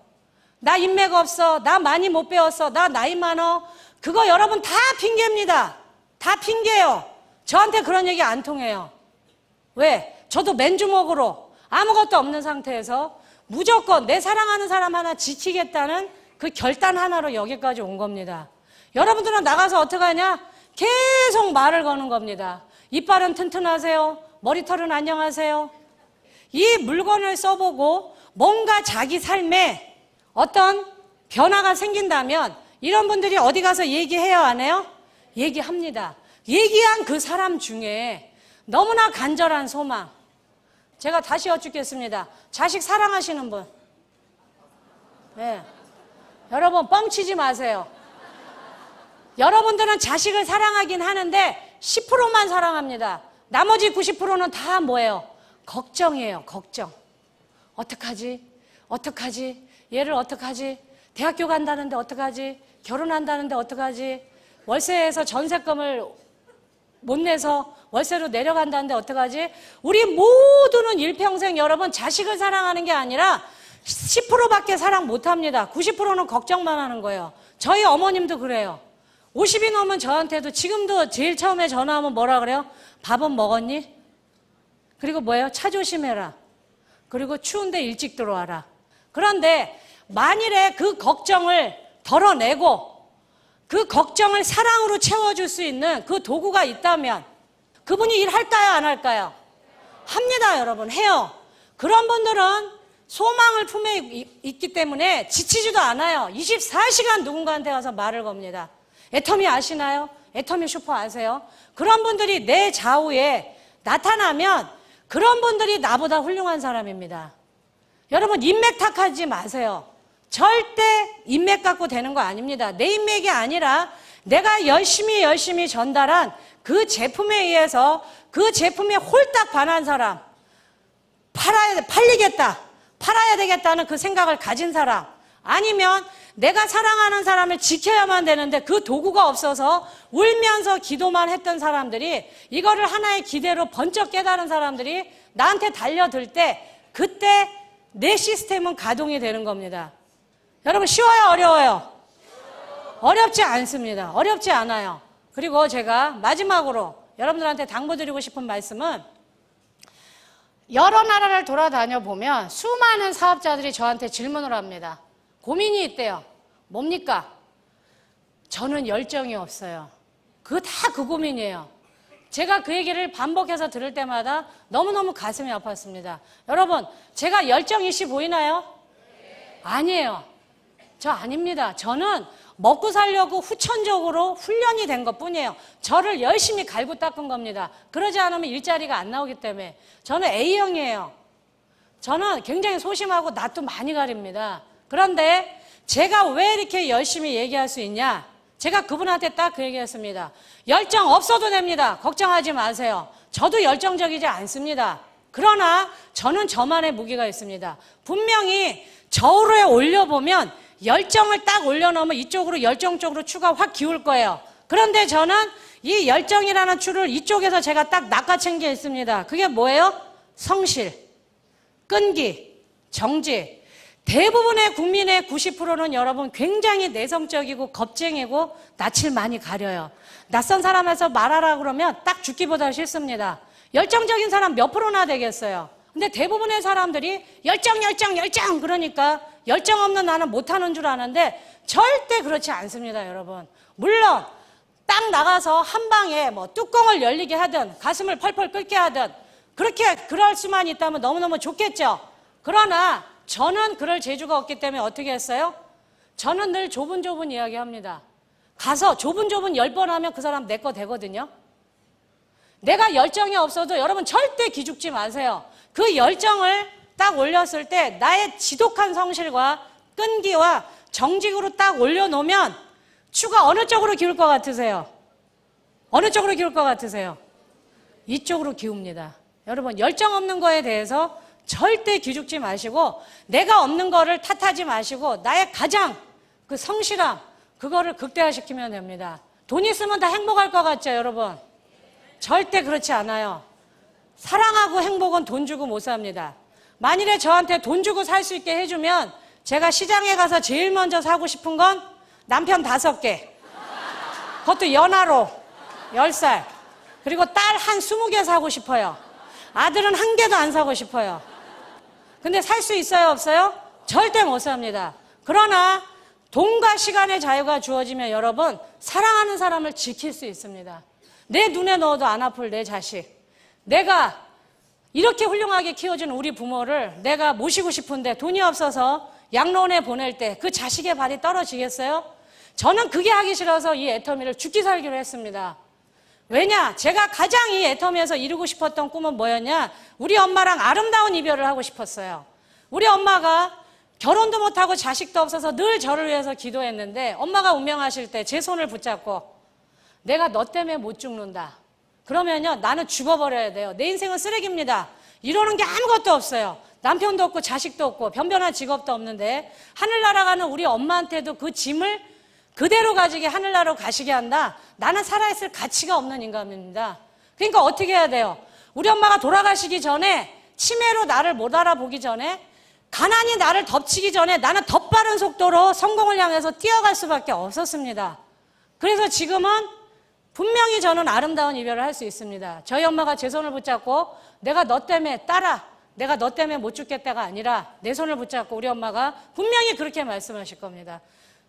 나 인맥 없어, 나 많이 못 배웠어, 나 나이 많어, 그거 여러분 다 핑계입니다. 다 핑계예요. 저한테 그런 얘기 안 통해요. 왜? 저도 맨주먹으로 아무것도 없는 상태에서 무조건 내 사랑하는 사람 하나 지키겠다는 그 결단 하나로 여기까지 온 겁니다. 여러분들은 나가서 어떻게 하냐? 계속 말을 거는 겁니다. 이빨은 튼튼하세요? 머리털은 안녕하세요? 이 물건을 써보고 뭔가 자기 삶에 어떤 변화가 생긴다면 이런 분들이 어디 가서 얘기해요, 안 해요? 얘기합니다. 얘기한 그 사람 중에 너무나 간절한 소망. 제가 다시 여쭙겠습니다. 자식 사랑하시는 분? 네. 여러분 뻥치지 마세요. 여러분들은 자식을 사랑하긴 하는데 10%만 사랑합니다. 나머지 90%는 다 뭐예요? 걱정이에요. 걱정. 어떡하지? 얘를 어떡하지? 대학교 간다는데 어떡하지? 결혼한다는데 어떡하지? 월세에서 전세금을 못 내서 월세로 내려간다는데 어떡하지? 우리 모두는 일평생 여러분 자식을 사랑하는 게 아니라 10%밖에 사랑 못합니다. 90%는 걱정만 하는 거예요. 저희 어머님도 그래요. 50이 넘은 저한테도 지금도 제일 처음에 전화하면 뭐라 그래요? 밥은 먹었니? 그리고 뭐예요? 차 조심해라. 그리고 추운데 일찍 들어와라. 그런데 만일에 그 걱정을 덜어내고 그 걱정을 사랑으로 채워줄 수 있는 그 도구가 있다면 그분이 일할까요? 안 할까요? 합니다, 여러분. 해요. 그런 분들은 소망을 품에 있기 때문에 지치지도 않아요. 24시간 누군가한테 가서 말을 겁니다. 애터미 아시나요? 애터미 슈퍼 아세요? 그런 분들이 내 좌우에 나타나면 그런 분들이 나보다 훌륭한 사람입니다. 여러분, 인맥 탓하지 마세요. 절대 인맥 갖고 되는 거 아닙니다. 내 인맥이 아니라 내가 열심히 전달한 그 제품에 의해서 그 제품에 홀딱 반한 사람, 팔아야 되겠다는 그 생각을 가진 사람, 아니면 내가 사랑하는 사람을 지켜야만 되는데 그 도구가 없어서 울면서 기도만 했던 사람들이 이거를 하나의 기대로 번쩍 깨달은 사람들이 나한테 달려들 때 그때 내 시스템은 가동이 되는 겁니다. 여러분, 쉬워요? 어려워요? 어렵지 않습니다. 어렵지 않아요. 그리고 제가 마지막으로 여러분들한테 당부드리고 싶은 말씀은 여러 나라를 돌아다녀 보면 수많은 사업자들이 저한테 질문을 합니다. 고민이 있대요. 뭡니까? 저는 열정이 없어요. 그 고민이에요. 제가 그 얘기를 반복해서 들을 때마다 너무너무 가슴이 아팠습니다. 여러분, 제가 열정이시 보이나요? 아니에요. 저 아닙니다. 저는 먹고 살려고 후천적으로 훈련이 된 것뿐이에요. 저를 열심히 갈고 닦은 겁니다. 그러지 않으면 일자리가 안 나오기 때문에. 저는 A형이에요. 저는 굉장히 소심하고 낯도 많이 가립니다. 그런데 제가 왜 이렇게 열심히 얘기할 수 있냐? 제가 그분한테 딱 그 얘기했습니다. 열정 없어도 됩니다. 걱정하지 마세요. 저도 열정적이지 않습니다. 그러나 저는 저만의 무기가 있습니다. 분명히 저울에 올려보면 열정을 딱 올려놓으면 이쪽으로 열정 쪽으로 추가 확 기울 거예요. 그런데 저는 이 열정이라는 추를 이쪽에서 제가 딱 낚아챈 게 있습니다. 그게 뭐예요? 성실, 끈기, 정직. 대부분의 국민의 90%는 여러분 굉장히 내성적이고 겁쟁이고 낯을 많이 가려요. 낯선 사람에서 말하라 그러면 딱 죽기보다 싫습니다. 열정적인 사람 몇 프로나 되겠어요. 근데 대부분의 사람들이 열정 그러니까 열정 없는 나는 못하는 줄 아는데 절대 그렇지 않습니다, 여러분. 물론 딱 나가서 한 방에 뭐 뚜껑을 열리게 하든 가슴을 펄펄 끓게 하든 그럴 수만 있다면 너무너무 좋겠죠. 그러나 저는 그럴 재주가 없기 때문에 어떻게 했어요? 저는 늘 좁은 이야기 합니다. 가서 좁은 10번 하면 그 사람 내 거 되거든요. 내가 열정이 없어도 여러분 절대 기죽지 마세요. 그 열정을 딱 올렸을 때 나의 지독한 성실과 끈기와 정직으로 딱 올려놓으면 추가 어느 쪽으로 기울 것 같으세요? 어느 쪽으로 기울 것 같으세요? 이쪽으로 기웁니다. 여러분, 열정 없는 거에 대해서 절대 기죽지 마시고 내가 없는 거를 탓하지 마시고 나의 가장 그 성실함 그거를 극대화시키면 됩니다. 돈 있으면 다 행복할 것 같죠, 여러분? 절대 그렇지 않아요. 사랑하고 행복은 돈 주고 못 삽니다. 만일에 저한테 돈 주고 살 수 있게 해주면 제가 시장에 가서 제일 먼저 사고 싶은 건 남편 5개, 그것도 연하로 10살, 그리고 딸 한 20개 사고 싶어요. 아들은 1개도 안 사고 싶어요. 근데 살 수 있어요, 없어요? 절대 못 삽니다. 그러나 돈과 시간의 자유가 주어지면 여러분 사랑하는 사람을 지킬 수 있습니다. 내 눈에 넣어도 안 아플 내 자식, 내가 이렇게 훌륭하게 키워준 우리 부모를 내가 모시고 싶은데 돈이 없어서 양로원에 보낼 때 그 자식의 발이 떨어지겠어요? 저는 그게 하기 싫어서 이 애터미를 죽기 살기로 했습니다. 왜냐? 제가 가장 이 애터미에서 이루고 싶었던 꿈은 뭐였냐? 우리 엄마랑 아름다운 이별을 하고 싶었어요. 우리 엄마가 결혼도 못하고 자식도 없어서 늘 저를 위해서 기도했는데 엄마가 운명하실 때 제 손을 붙잡고 내가 너 때문에 못 죽는다. 그러면요, 나는 죽어버려야 돼요. 내 인생은 쓰레기입니다. 이러는 게 아무것도 없어요. 남편도 없고 자식도 없고 변변한 직업도 없는데 하늘나라 가는 우리 엄마한테도 그 짐을 그대로 가지게 하늘나라로 가시게 한다. 나는 살아있을 가치가 없는 인간입니다. 그러니까 어떻게 해야 돼요? 우리 엄마가 돌아가시기 전에 치매로 나를 못 알아보기 전에 가난이 나를 덮치기 전에 나는 더 빠른 속도로 성공을 향해서 뛰어갈 수밖에 없었습니다. 그래서 지금은 분명히 저는 아름다운 이별을 할 수 있습니다. 저희 엄마가 제 손을 붙잡고 내가 너 때문에 딸아, 내가 너 때문에 못 죽겠다가 아니라 내 손을 붙잡고 우리 엄마가 분명히 그렇게 말씀하실 겁니다.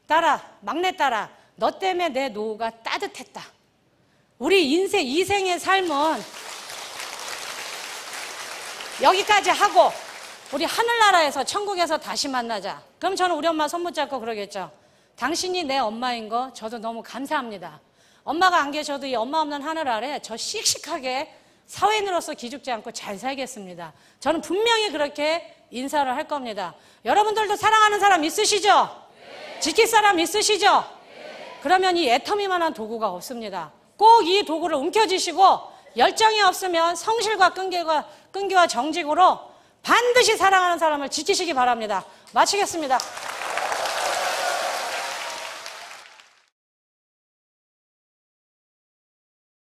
딸아, 막내 딸아, 너 때문에 내 노후가 따뜻했다. 우리 인생, 이생의 삶은 여기까지 하고 우리 하늘나라에서 천국에서 다시 만나자. 그럼 저는 우리 엄마 손 붙잡고 그러겠죠. 당신이 내 엄마인 거 저도 너무 감사합니다. 엄마가 안 계셔도 이 엄마 없는 하늘 아래 저 씩씩하게 사회인으로서 기죽지 않고 잘 살겠습니다. 저는 분명히 그렇게 인사를 할 겁니다. 여러분들도 사랑하는 사람 있으시죠? 네. 지킬 사람 있으시죠? 네. 그러면 이 애터미만한 도구가 없습니다. 꼭 이 도구를 움켜쥐시고 열정이 없으면 성실과 끈기와 정직으로 반드시 사랑하는 사람을 지키시기 바랍니다. 마치겠습니다.